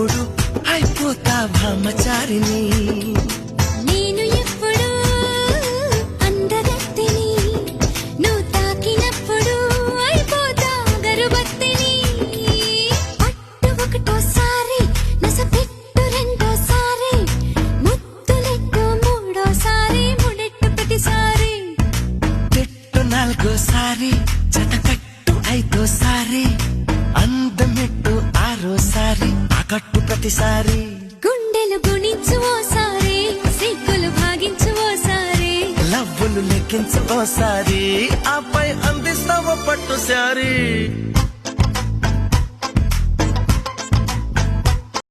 ఎప్పుడు అయిపోతా బ్రహ్మచారిని నేను ఎప్పుడు అందగత్తిని నువ్వు తాకినప్పుడు అయిపోతా గరుబత్తిని పట్టు ఒకటోసారి నసపెట్టు రెండోసారి ముద్దులెట్టు మూడోసారి ముడెట్టు ప్రతిసారి తిట్టు నాలుగోసారి జతకట్టు ఐదోసారి అందమెట్టు ఆరోసారి ఆకట్టు ప్రతిసారి గుండెలు గుణించు ఓసారి సిగ్గులు భాగించు ఓసారి లవ్వులు లెక్కించు ఓసారి ఆపై అందిస్తావు పట్టు సారీ